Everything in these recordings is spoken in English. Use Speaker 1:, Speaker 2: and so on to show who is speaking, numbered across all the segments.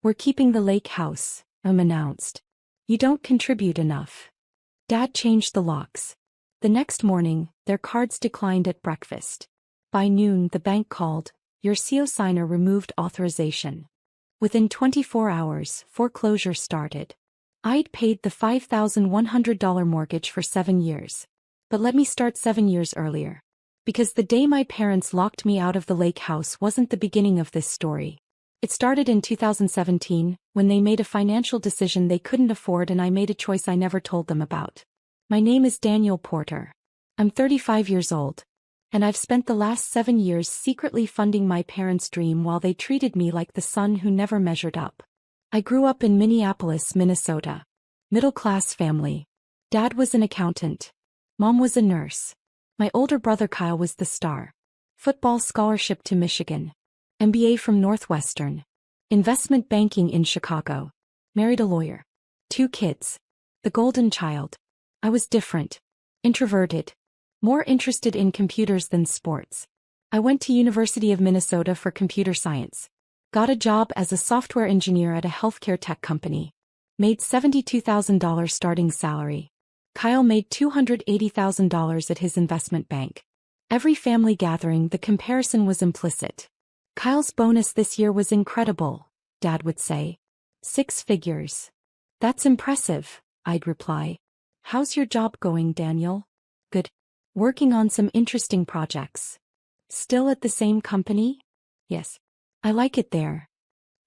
Speaker 1: We're keeping the lake house, announced. You don't contribute enough. Dad changed the locks. The next morning, their cards declined at breakfast. By noon, the bank called. Your CO signer removed authorization. Within 24 hours, foreclosure started. I'd paid the $5,100 mortgage for 7 years. But let me start 7 years earlier. Because the day my parents locked me out of the lake house wasn't the beginning of this story. It started in 2017, when they made a financial decision they couldn't afford and I made a choice I never told them about. My name is Daniel Porter. I'm 35 years old. And I've spent the last 7 years secretly funding my parents' dream while they treated me like the son who never measured up. I grew up in Minneapolis, Minnesota. Middle-class family. Dad was an accountant. Mom was a nurse. My older brother Kyle was the star. Football scholarship to Michigan. MBA from Northwestern. Investment banking in Chicago. Married a lawyer. 2 kids. The golden child. I was different. Introverted. More interested in computers than sports. I went to University of Minnesota for computer science. Got a job as a software engineer at a healthcare tech company. Made $72,000 starting salary. Kyle made $280,000 at his investment bank. Every family gathering, the comparison was implicit. Kyle's bonus this year was incredible, Dad would say. 6 figures. That's impressive, I'd reply. How's your job going, Daniel? Good. Working on some interesting projects. Still at the same company? Yes. I like it there.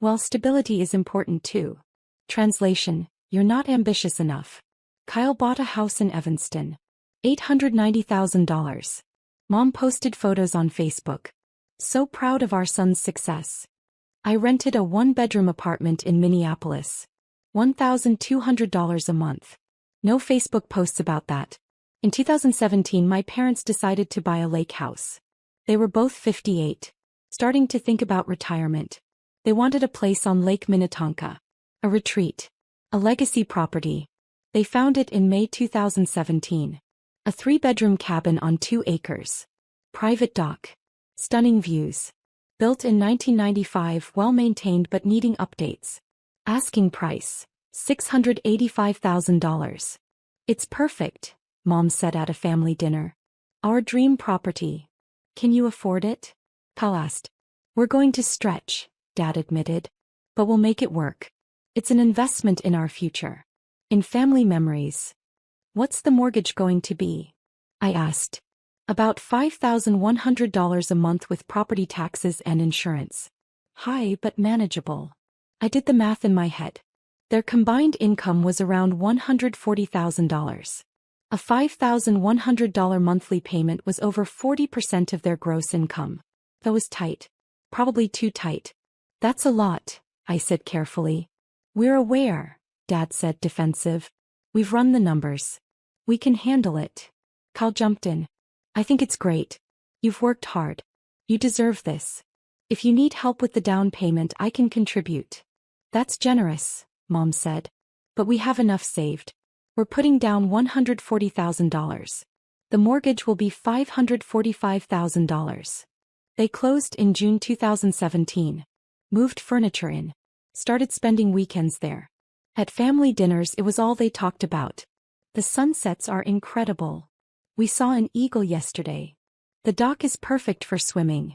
Speaker 1: Well, stability is important too. Translation, you're not ambitious enough. Kyle bought a house in Evanston. $890,000. Mom posted photos on Facebook. So proud of our son's success. I rented a 1-bedroom apartment in Minneapolis. $1,200 a month. No Facebook posts about that. In 2017, my parents decided to buy a lake house. They were both 58, starting to think about retirement. They wanted a place on Lake Minnetonka. A retreat. A legacy property. They found it in May 2017. A 3-bedroom cabin on 2 acres. Private dock. Stunning views. Built in 1995, well-maintained but needing updates. Asking price, $685,000. It's perfect, Mom said at a family dinner. Our dream property. Can you afford it? Kyle asked. We're going to stretch, Dad admitted. But we'll make it work. It's an investment in our future. In family memories. What's the mortgage going to be? I asked. About $5,100 a month with property taxes and insurance. High but manageable. I did the math in my head. Their combined income was around $140,000. A $5,100 monthly payment was over 40% of their gross income. That was tight. Probably too tight. That's a lot, I said carefully. We're aware, Dad said defensive. We've run the numbers. We can handle it. Kyle jumped in. I think it's great. You've worked hard. You deserve this. If you need help with the down payment, I can contribute. That's generous, Mom said. But we have enough saved. We're putting down $140,000. The mortgage will be $545,000. They closed in June 2017. Moved furniture in. Started spending weekends there. At family dinners, it was all they talked about. The sunsets are incredible. We saw an eagle yesterday. The dock is perfect for swimming.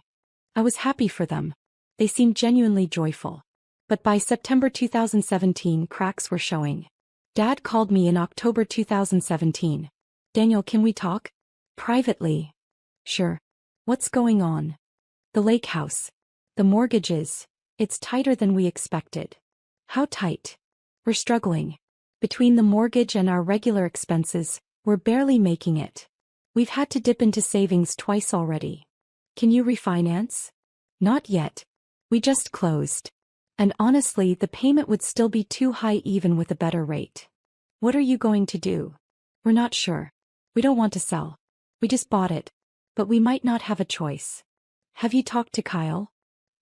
Speaker 1: I was happy for them. They seemed genuinely joyful. But by September 2017, cracks were showing. Dad called me in October 2017. Daniel, can we talk? Privately. Sure. What's going on? The lake house. The mortgages. It's tighter than we expected. How tight? We're struggling. Between the mortgage and our regular expenses, we're barely making it. We've had to dip into savings twice already. Can you refinance? Not yet. We just closed. And honestly, the payment would still be too high even with a better rate. What are you going to do? We're not sure. We don't want to sell. We just bought it. But we might not have a choice. Have you talked to Kyle?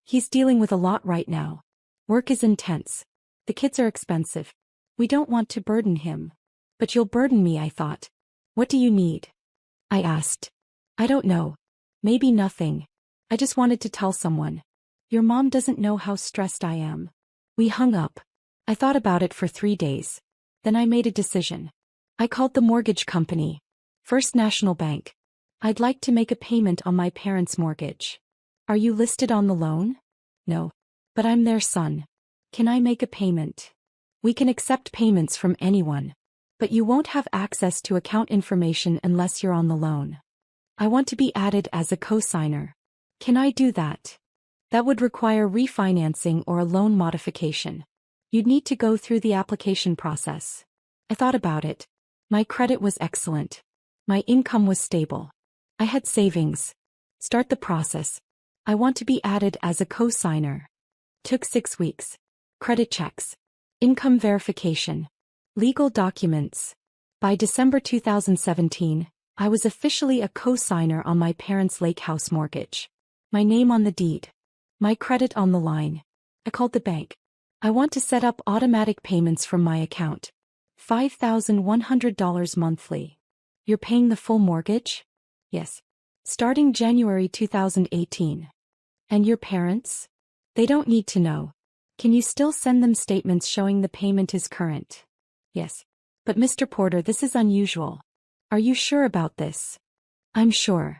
Speaker 1: He's dealing with a lot right now. Work is intense. The kids are expensive. We don't want to burden him. But you'll burden me, I thought. What do you need? I asked. I don't know. Maybe nothing. I just wanted to tell someone. Your mom doesn't know how stressed I am. We hung up. I thought about it for 3 days. Then I made a decision. I called the mortgage company. First National Bank. I'd like to make a payment on my parents' mortgage. Are you listed on the loan? No. But I'm their son. Can I make a payment? We can accept payments from anyone. But you won't have access to account information unless you're on the loan. I want to be added as a co-signer. Can I do that? That would require refinancing or a loan modification. You'd need to go through the application process. I thought about it. My credit was excellent. My income was stable. I had savings. Start the process. I want to be added as a co-signer. Took 6 weeks. Credit checks. Income verification. Legal documents. By December 2017, I was officially a co-signer on my parents' lake house mortgage. My name on the deed. My credit on the line. I called the bank. I want to set up automatic payments from my account. $5,100 monthly. You're paying the full mortgage? Yes. Starting January 2018. And your parents? They don't need to know. Can you still send them statements showing the payment is current? Yes. But Mr. Porter, this is unusual. Are you sure about this? I'm sure.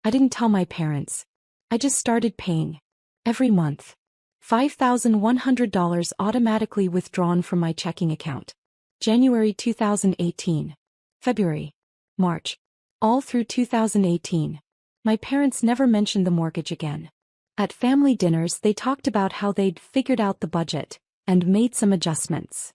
Speaker 1: I didn't tell my parents. I just started paying. Every month. $5,100 automatically withdrawn from my checking account. January 2018. February. March. All through 2018. My parents never mentioned the mortgage again. At family dinners they talked about how they'd figured out the budget and made some adjustments.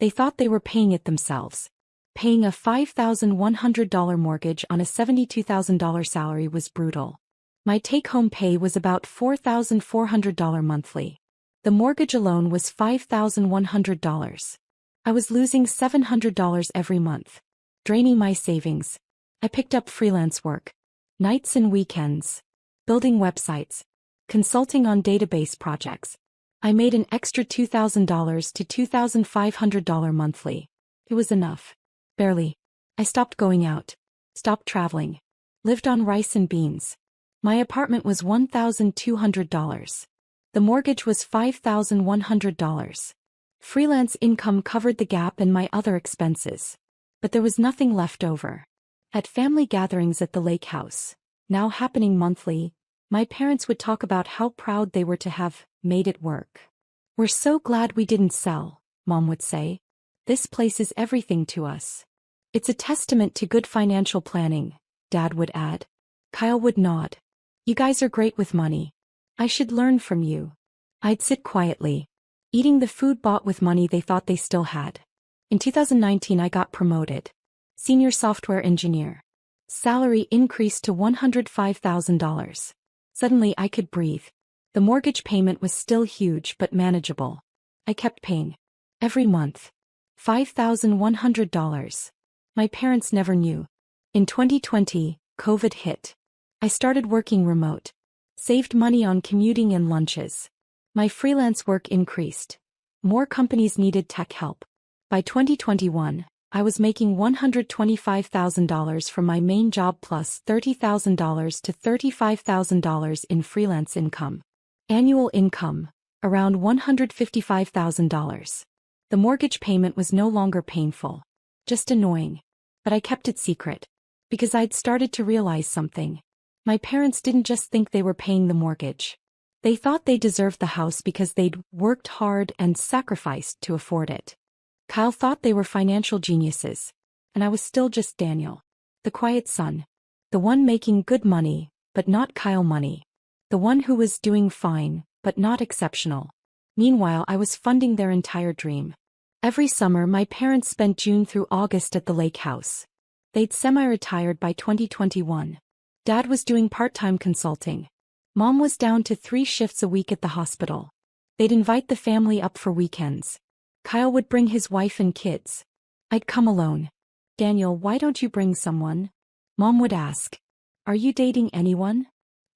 Speaker 1: They thought they were paying it themselves. Paying a $5,100 mortgage on a $72,000 salary was brutal. My take-home pay was about $4,400 monthly. The mortgage alone was $5,100. I was losing $700 every month. Draining my savings. I picked up freelance work. Nights and weekends. Building websites. Consulting on database projects. I made an extra $2,000 to $2,500 monthly. It was enough. Barely. I stopped going out. Stopped traveling. Lived on rice and beans. My apartment was $1,200. The mortgage was $5,100. Freelance income covered the gap and my other expenses. But there was nothing left over. At family gatherings at the lake house, now happening monthly, my parents would talk about how proud they were to have made it work. We're so glad we didn't sell, Mom would say. This place is everything to us. It's a testament to good financial planning, Dad would add. Kyle would nod. You guys are great with money. I should learn from you. I'd sit quietly, eating the food bought with money they thought they still had. In 2019 I got promoted. Senior software engineer. Salary increased to $105,000. Suddenly I could breathe. The mortgage payment was still huge but manageable. I kept paying. Every month. $5,100. My parents never knew. In 2020, COVID hit. I started working remote. Saved money on commuting and lunches. My freelance work increased. More companies needed tech help. By 2021, I was making $125,000 from my main job plus $30,000 to $35,000 in freelance income. Annual income, around $155,000. The mortgage payment was no longer painful. Just annoying. But I kept it secret. Because I'd started to realize something. My parents didn't just think they were paying the mortgage. They thought they deserved the house because they'd worked hard and sacrificed to afford it. Kyle thought they were financial geniuses. And I was still just Daniel. The quiet son. The one making good money, but not Kyle money. The one who was doing fine, but not exceptional. Meanwhile I was funding their entire dream. Every summer my parents spent June through August at the lake house. They'd semi-retired by 2021. Dad was doing part-time consulting. Mom was down to 3 shifts a week at the hospital. They'd invite the family up for weekends. Kyle would bring his wife and kids. I'd come alone. Daniel, why don't you bring someone? Mom would ask. Are you dating anyone?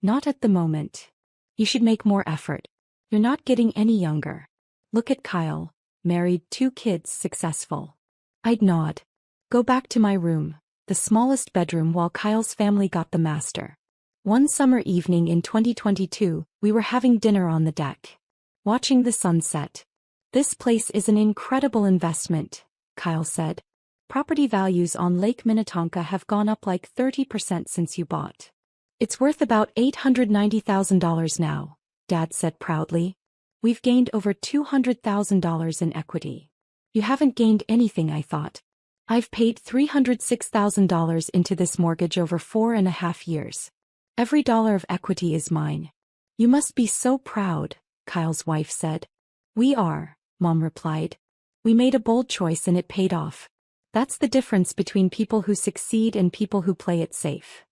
Speaker 1: Not at the moment. You should make more effort. You're not getting any younger. Look at Kyle. Married, 2 kids, successful. I'd nod. Go back to my room. The smallest bedroom while Kyle's family got the master. One summer evening in 2022, we were having dinner on the deck. Watching the sunset. This place is an incredible investment, Kyle said. Property values on Lake Minnetonka have gone up like 30% since you bought. It's worth about $890,000 now, Dad said proudly. We've gained over $200,000 in equity. You haven't gained anything, I thought. I've paid $306,000 into this mortgage over 4.5 years. Every dollar of equity is mine. You must be so proud, Kyle's wife said. We are, Mom replied. We made a bold choice and it paid off. That's the difference between people who succeed and people who play it safe.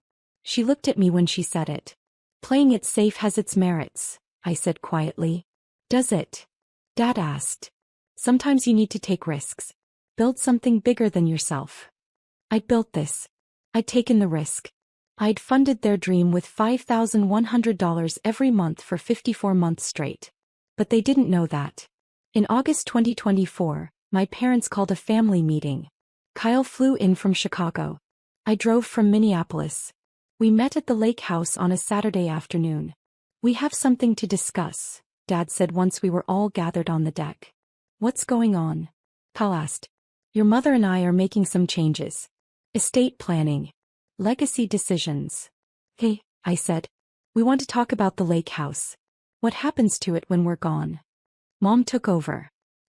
Speaker 1: She looked at me when she said it. Playing it safe has its merits, I said quietly. Does it? Dad asked. Sometimes you need to take risks. Build something bigger than yourself. I'd built this. I'd taken the risk. I'd funded their dream with $5,100 every month for 54 months straight. But they didn't know that. In August 2024, my parents called a family meeting. Kyle flew in from Chicago. I drove from Minneapolis. We met at the lake house on a Saturday afternoon. We have something to discuss, Dad said once we were all gathered on the deck. What's going on? Kyle asked. Your mother and I are making some changes. Estate planning. Legacy decisions. Hey, I said. We want to talk about the lake house. What happens to it when we're gone? Mom took over.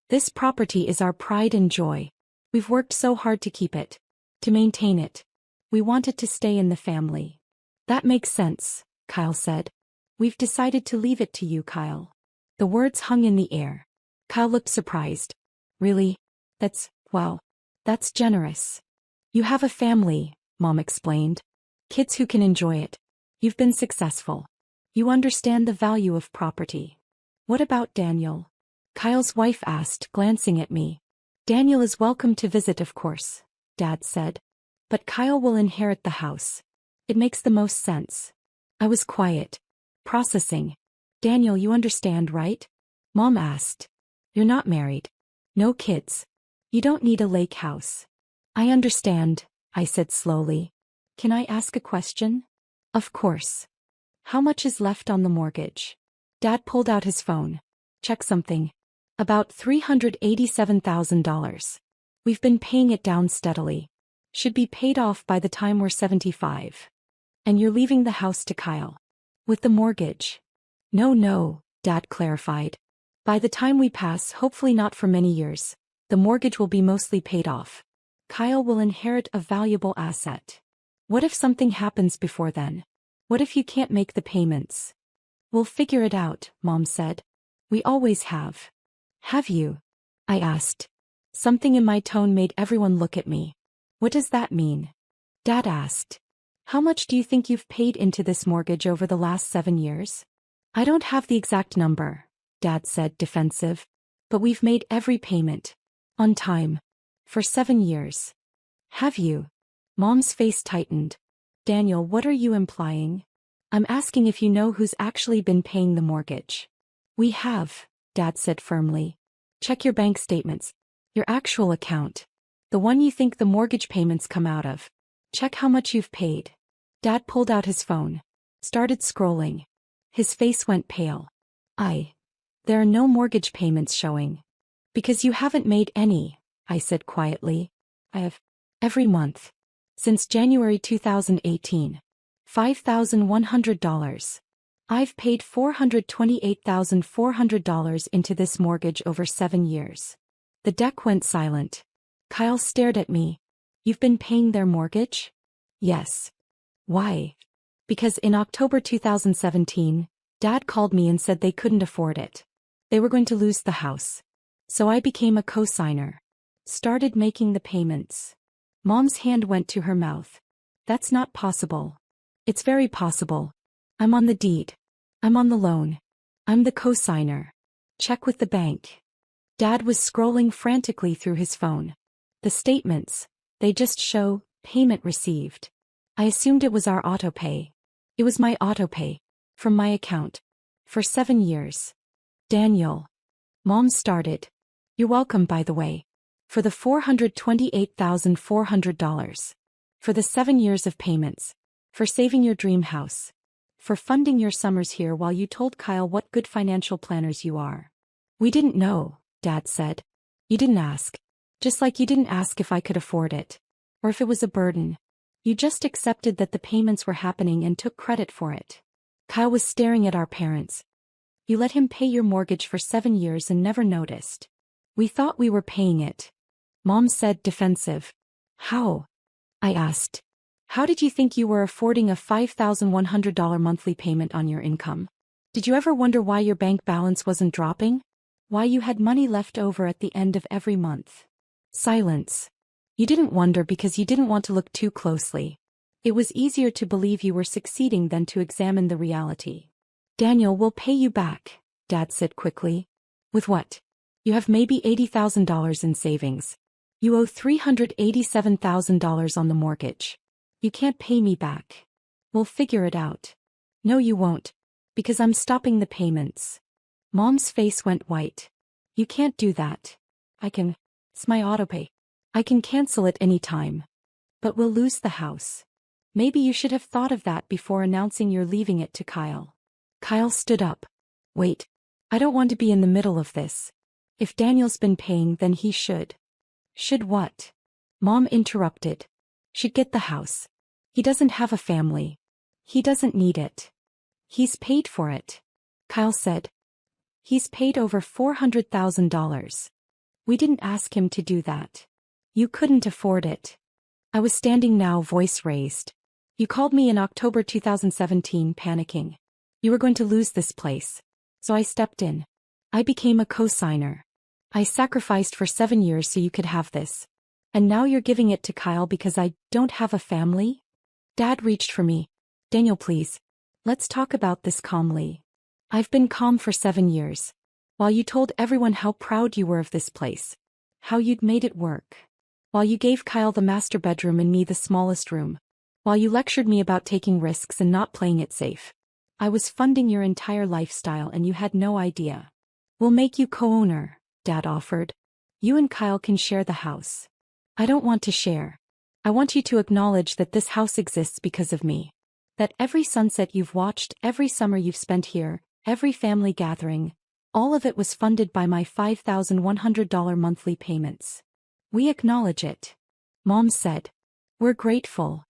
Speaker 1: This property is our pride and joy. We've worked so hard to keep it. To maintain it. We want it to stay in the family. That makes sense, Kyle said. We've decided to leave it to you, Kyle. The words hung in the air. Kyle looked surprised. Really? Wow. That's generous. You have a family, Mom explained. Kids who can enjoy it. You've been successful. You understand the value of property. What about Daniel? Kyle's wife asked, glancing at me. Daniel is welcome to visit, of course, Dad said. But Kyle will inherit the house. It makes the most sense. I was quiet. Processing. Daniel, you understand, right? Mom asked. You're not married. No kids. You don't need a lake house. I understand, I said slowly. Can I ask a question? Of course. How much is left on the mortgage? Dad pulled out his phone. Check something. About $387,000. We've been paying it down steadily. Should be paid off by the time we're 75. And you're leaving the house to Kyle. With the mortgage. No, Dad clarified. By the time we pass, hopefully not for many years, the mortgage will be mostly paid off. Kyle will inherit a valuable asset. What if something happens before then? What if you can't make the payments? We'll figure it out, Mom said. We always have. Have you? I asked. Something in my tone made everyone look at me. What does that mean? Dad asked. How much do you think you've paid into this mortgage over the last 7 years? I don't have the exact number, Dad said, defensive. But we've made every payment. On time. For 7 years. Have you? Mom's face tightened. Daniel, what are you implying? I'm asking if you know who's actually been paying the mortgage. We have, Dad said firmly. Check your bank statements. Your actual account. The one you think the mortgage payments come out of. Check how much you've paid. Dad pulled out his phone. Started scrolling. His face went pale. There are no mortgage payments showing. Because you haven't made any, I said quietly. I have. Every month. Since January 2018. $5,100. I've paid $428,400 into this mortgage over 7 years. The deck went silent. Kyle stared at me. You've been paying their mortgage? Yes. Why? Because in October 2017, Dad called me and said they couldn't afford it. They were going to lose the house. So I became a co-signer. Started making the payments. Mom's hand went to her mouth. That's not possible. It's very possible. I'm on the deed. I'm on the loan. I'm the co-signer. Check with the bank. Dad was scrolling frantically through his phone. The statements, they just show, payment received. I assumed it was our autopay. It was my autopay. From my account. For 7 years. Daniel. Mom started. You're welcome, by the way. For the $428,400. For the 7 years of payments. For saving your dream house. For funding your summers here while you told Kyle what good financial planners you are. We didn't know, Dad said. You didn't ask. Just like you didn't ask if I could afford it. Or if it was a burden. You just accepted that the payments were happening and took credit for it. Kyle was staring at our parents. You let him pay your mortgage for 7 years and never noticed. We thought we were paying it. Mom said, defensive. How? I asked. How did you think you were affording a $5,100 monthly payment on your income? Did you ever wonder why your bank balance wasn't dropping? Why you had money left over at the end of every month? Silence. You didn't wonder because you didn't want to look too closely. It was easier to believe you were succeeding than to examine the reality. Daniel will pay you back, Dad said quickly. With what? You have maybe $80,000 in savings. You owe $387,000 on the mortgage. You can't pay me back. We'll figure it out. No, you won't. Because I'm stopping the payments. Mom's face went white. You can't do that. I can. It's my autopay. I can cancel it any time. But we'll lose the house. Maybe you should have thought of that before announcing you're leaving it to Kyle. Kyle stood up. Wait. I don't want to be in the middle of this. If Daniel's been paying, then he should. Should what? Mom interrupted. Should get the house. He doesn't have a family. He doesn't need it. He's paid for it. Kyle said. He's paid over $400,000. We didn't ask him to do that. You couldn't afford it. I was standing now, voice raised. You called me in October 2017, panicking. You were going to lose this place. So I stepped in. I became a co-signer. I sacrificed for 7 years so you could have this. And now you're giving it to Kyle because I don't have a family? Dad reached for me. Daniel, please. Let's talk about this calmly. I've been calm for 7 years. While you told everyone how proud you were of this place. How you'd made it work. While you gave Kyle the master bedroom and me the smallest room. While you lectured me about taking risks and not playing it safe. I was funding your entire lifestyle and you had no idea. We'll make you co-owner, Dad offered. You and Kyle can share the house. I don't want to share. I want you to acknowledge that this house exists because of me. That every sunset you've watched, every summer you've spent here, every family gathering, all of it was funded by my $5,100 monthly payments. We acknowledge it. Mom said. We're grateful.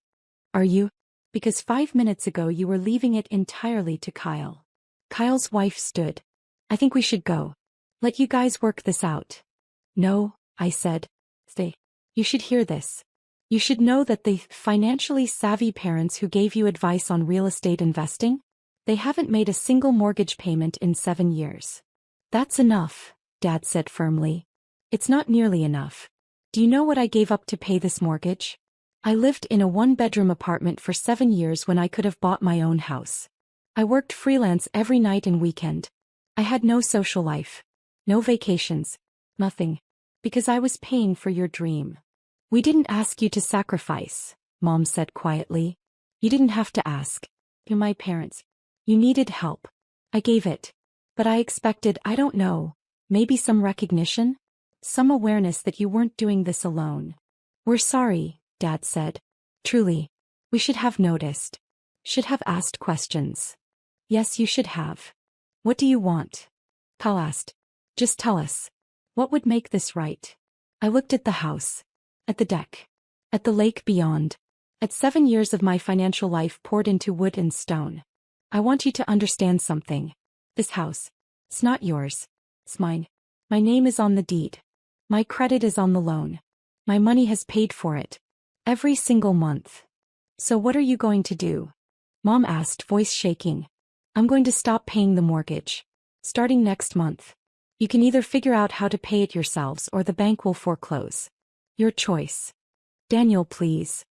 Speaker 1: Are you? Because 5 minutes ago you were leaving it entirely to Kyle. Kyle's wife stood. I think we should go. Let you guys work this out. No, I said. Stay. You should hear this. You should know that the financially savvy parents who gave you advice on real estate investing, they haven't made a single mortgage payment in 7 years. That's enough, Dad said firmly. It's not nearly enough. Do you know what I gave up to pay this mortgage? I lived in a 1-bedroom apartment for 7 years when I could have bought my own house. I worked freelance every night and weekend. I had no social life. No vacations. Nothing. Because I was paying for your dream. We didn't ask you to sacrifice, Mom said quietly. You didn't have to ask. You're my parents. You needed help. I gave it. But I expected, I don't know, maybe some recognition? Some awareness that you weren't doing this alone. We're sorry, Dad said. Truly. We should have noticed. Should have asked questions. Yes, you should have. What do you want? Kyle asked. Just tell us. What would make this right? I looked at the house. At the deck. At the lake beyond. At 7 years of my financial life poured into wood and stone. I want you to understand something. This house. It's not yours. It's mine. My name is on the deed. My credit is on the loan. My money has paid for it. Every single month. So what are you going to do? Mom asked, voice shaking. I'm going to stop paying the mortgage. Starting next month. You can either figure out how to pay it yourselves or the bank will foreclose. Your choice. Daniel, please.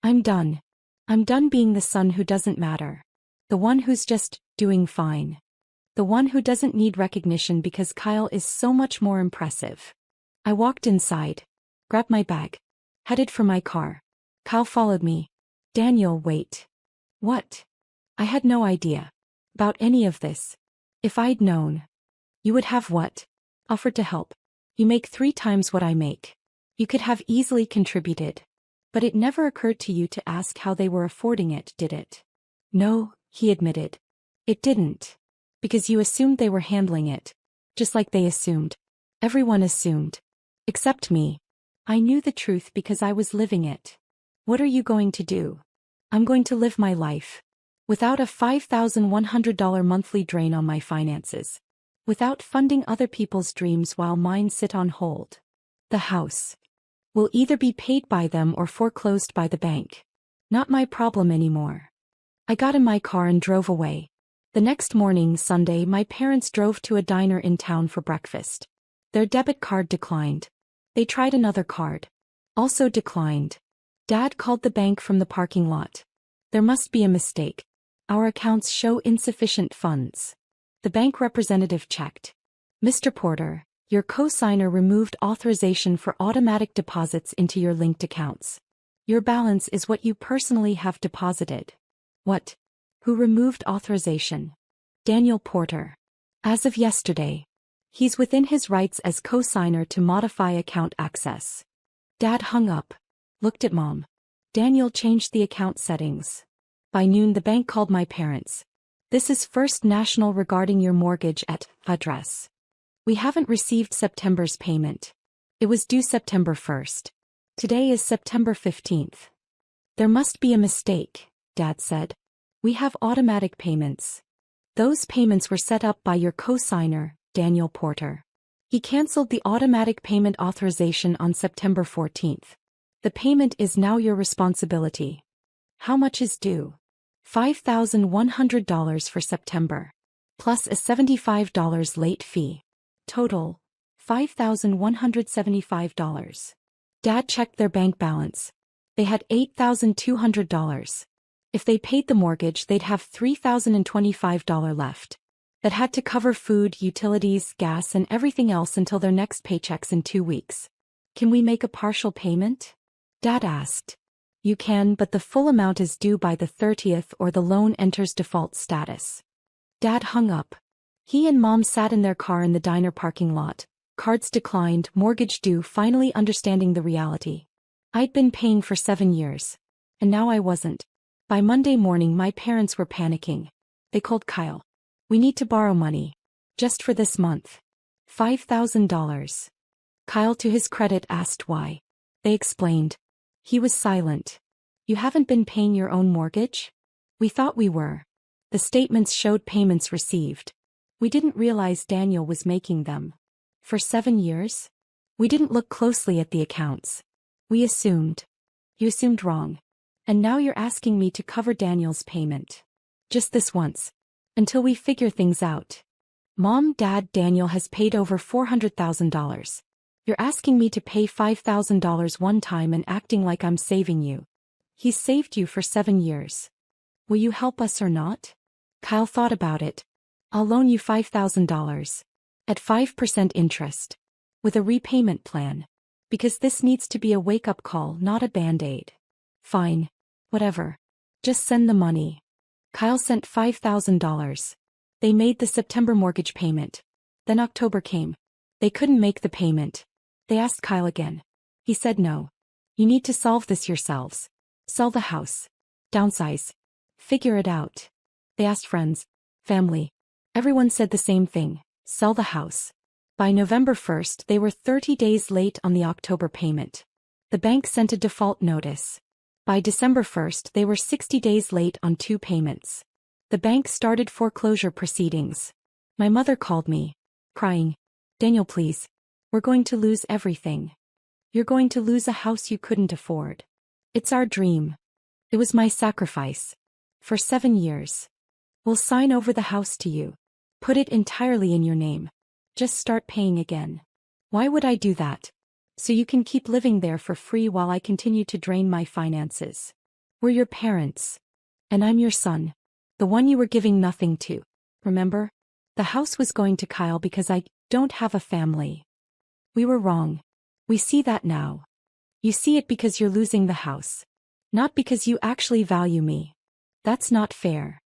Speaker 1: I'm done. I'm done being the son who doesn't matter. The one who's just doing fine. The one who doesn't need recognition because Kyle is so much more impressive. I walked inside. Grabbed my bag. Headed for my car. Kyle followed me. Daniel, wait. What? I had no idea. About any of this. If I'd known. You would have what? Offered to help. You make 3 times what I make. You could have easily contributed. But it never occurred to you to ask how they were affording it, did it? No, he admitted. It didn't. Because you assumed they were handling it. Just like they assumed. Everyone assumed. Except me. I knew the truth because I was living it. What are you going to do? I'm going to live my life. Without a $5,100 monthly drain on my finances. Without funding other people's dreams while mine sit on hold. The house will either be paid by them or foreclosed by the bank. Not my problem anymore. I got in my car and drove away. The next morning, Sunday, my parents drove to a diner in town for breakfast. Their debit card declined. They tried another card. Also declined. Dad called the bank from the parking lot. There must be a mistake. Our accounts show insufficient funds. The bank representative checked. Mr. Porter, your co-signer removed authorization for automatic deposits into your linked accounts. Your balance is what you personally have deposited. What? Who removed authorization? Daniel Porter. As of yesterday. He's within his rights as co-signer to modify account access. Dad hung up. Looked at Mom. Daniel changed the account settings. By noon the bank called my parents. This is First National regarding your mortgage at address. We haven't received September's payment. It was due September 1st. Today is September 15th. There must be a mistake, Dad said. We have automatic payments. Those payments were set up by your co-signer, Daniel Porter. He canceled the automatic payment authorization on September 14th. The payment is now your responsibility. How much is due? $5,100 for September. Plus a $75 late fee. Total, $5,175. Dad checked their bank balance. They had $8,200. If they paid the mortgage, they'd have $3,025 left. That had to cover food, utilities, gas, and everything else until their next paychecks in 2 weeks. Can we make a partial payment? Dad asked. You can, but the full amount is due by the 30th or the loan enters default status. Dad hung up. He and Mom sat in their car in the diner parking lot. Cards declined, mortgage due, finally understanding the reality. I'd been paying for 7 years. And now I wasn't. By Monday morning my parents were panicking. They called Kyle. We need to borrow money. Just for this month. $5,000. Kyle, to his credit, asked why. They explained. He was silent. You haven't been paying your own mortgage? We thought we were. The statements showed payments received. We didn't realize Daniel was making them. For 7 years? We didn't look closely at the accounts. We assumed. You assumed wrong. And now you're asking me to cover Daniel's payment. Just this once. Until we figure things out. Mom, Dad, Daniel has paid over $400,000. You're asking me to pay $5,000 one time and acting like I'm saving you. He's saved you for 7 years. Will you help us or not? Kyle thought about it. I'll loan you $5,000. At 5% interest. With a repayment plan. Because this needs to be a wake-up call, not a band-aid. Fine. Whatever. Just send the money. Kyle sent $5,000. They made the September mortgage payment. Then October came. They couldn't make the payment. They asked Kyle again. He said no. You need to solve this yourselves. Sell the house. Downsize. Figure it out. They asked friends. Family. Everyone said the same thing. Sell the house. By November 1st they were 30 days late on the October payment. The bank sent a default notice. By December 1st they were 60 days late on 2 payments. The bank started foreclosure proceedings. My mother called me. Crying. Daniel, please. We're going to lose everything. You're going to lose a house you couldn't afford. It's our dream. It was my sacrifice. For 7 years. We'll sign over the house to you. Put it entirely in your name. Just start paying again. Why would I do that? So you can keep living there for free while I continue to drain my finances. We're your parents. And I'm your son. The one you were giving nothing to. Remember? The house was going to Kyle because I don't have a family. We were wrong. We see that now. You see it because you're losing the house. Not because you actually value me. That's not fair.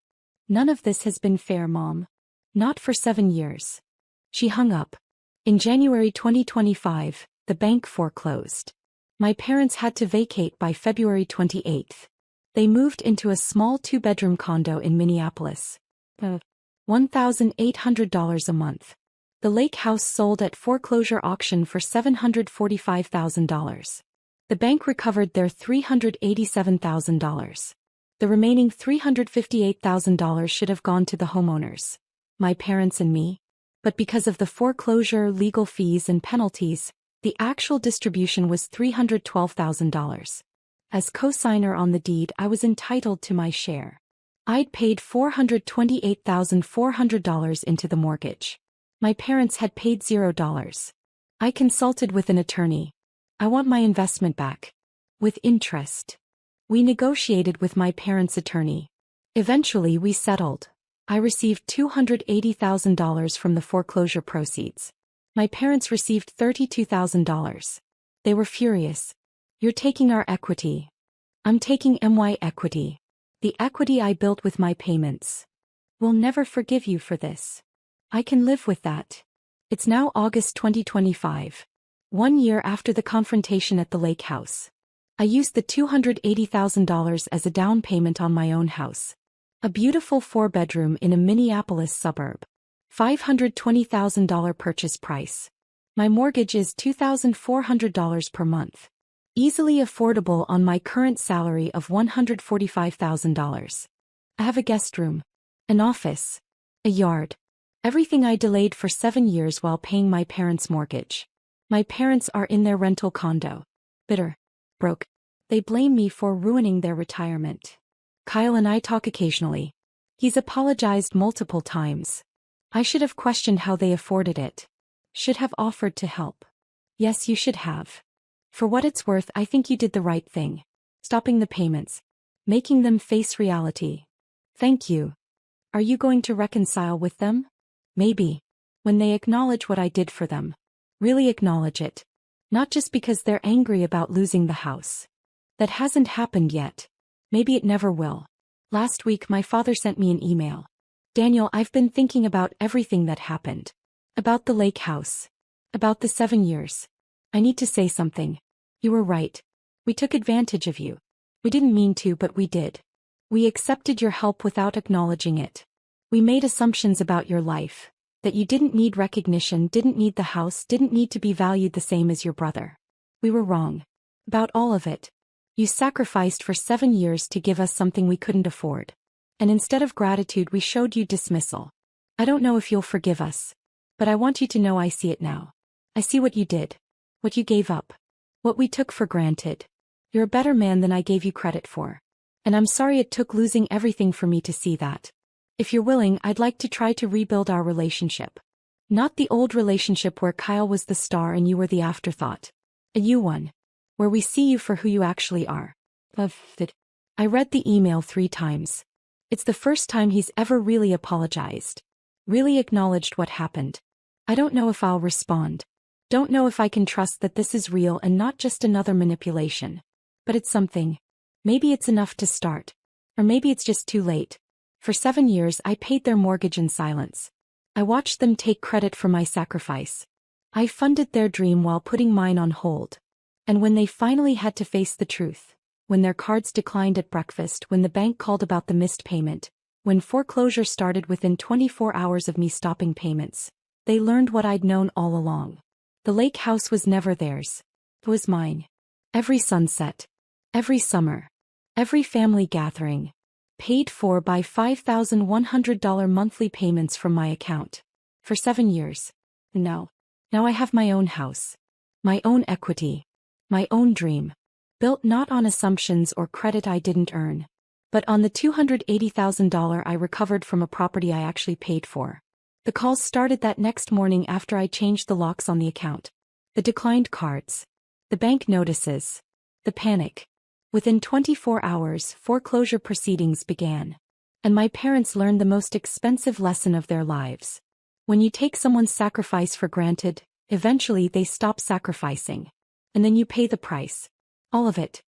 Speaker 1: None of this has been fair, Mom. Not for 7 years. She hung up. In January 2025, the bank foreclosed. My parents had to vacate by February 28th. They moved into a small 2-bedroom condo in Minneapolis. $1,800 a month. The lake house sold at foreclosure auction for $745,000. The bank recovered their $387,000. The remaining $358,000 should have gone to the homeowners, my parents and me. But because of the foreclosure, legal fees and penalties, the actual distribution was $312,000. As co-signer on the deed, I was entitled to my share. I'd paid $428,400 into the mortgage. My parents had paid $0. I consulted with an attorney. I want my investment back. With interest. We negotiated with my parents' attorney. Eventually we settled. I received $280,000 from the foreclosure proceeds. My parents received $32,000. They were furious. You're taking our equity. I'm taking my equity. The equity I built with my payments. We'll never forgive you for this. I can live with that. It's now August 2025. 1 year after the confrontation at the lake house. I used the $280,000 as a down payment on my own house. A beautiful 4-bedroom in a Minneapolis suburb. $520,000 purchase price. My mortgage is $2,400 per month. Easily affordable on my current salary of $145,000. I have a guest room, an office, a yard. Everything I delayed for 7 years while paying my parents' mortgage. My parents are in their rental condo. Bitter. Broke. They blame me for ruining their retirement. Kyle and I talk occasionally. He's apologized multiple times. I should have questioned how they afforded it. Should have offered to help. Yes, you should have. For what it's worth, I think you did the right thing. Stopping the payments. Making them face reality. Thank you. Are you going to reconcile with them? Maybe. When they acknowledge what I did for them. Really acknowledge it. Not just because they're angry about losing the house. That hasn't happened yet. Maybe it never will. Last week my father sent me an email. Daniel, I've been thinking about everything that happened. About the lake house. About the 7 years. I need to say something. You were right. We took advantage of you. We didn't mean to, but we did. We accepted your help without acknowledging it. We made assumptions about your life. That you didn't need recognition, didn't need the house, didn't need to be valued the same as your brother. We were wrong. About all of it. You sacrificed for 7 years to give us something we couldn't afford. And instead of gratitude we showed you dismissal. I don't know if you'll forgive us. But I want you to know I see it now. I see what you did. What you gave up. What we took for granted. You're a better man than I gave you credit for. And I'm sorry it took losing everything for me to see that. If you're willing, I'd like to try to rebuild our relationship. Not the old relationship where Kyle was the star and you were the afterthought. A new one. Where we see you for who you actually are. I read the email 3 times. It's the first time he's ever really apologized. Really acknowledged what happened. I don't know if I'll respond. Don't know if I can trust that this is real and not just another manipulation. But it's something. Maybe it's enough to start. Or maybe it's just too late. For 7 years I paid their mortgage in silence. I watched them take credit for my sacrifice. I funded their dream while putting mine on hold. And when they finally had to face the truth, when their cards declined at breakfast, when the bank called about the missed payment, when foreclosure started within 24 hours of me stopping payments, they learned what I'd known all along. The lake house was never theirs. It was mine. Every sunset. Every summer. Every family gathering. Paid for by $5,100 monthly payments from my account. For 7 years. Now I have my own house. My own equity. My own dream. Built not on assumptions or credit I didn't earn. But on the $280,000 I recovered from a property I actually paid for. The calls started that next morning after I changed the locks on the account. The declined cards. The bank notices. The panic. Within 24 hours, foreclosure proceedings began. And my parents learned the most expensive lesson of their lives. When you take someone's sacrifice for granted, eventually they stop sacrificing. And then you pay the price. All of it.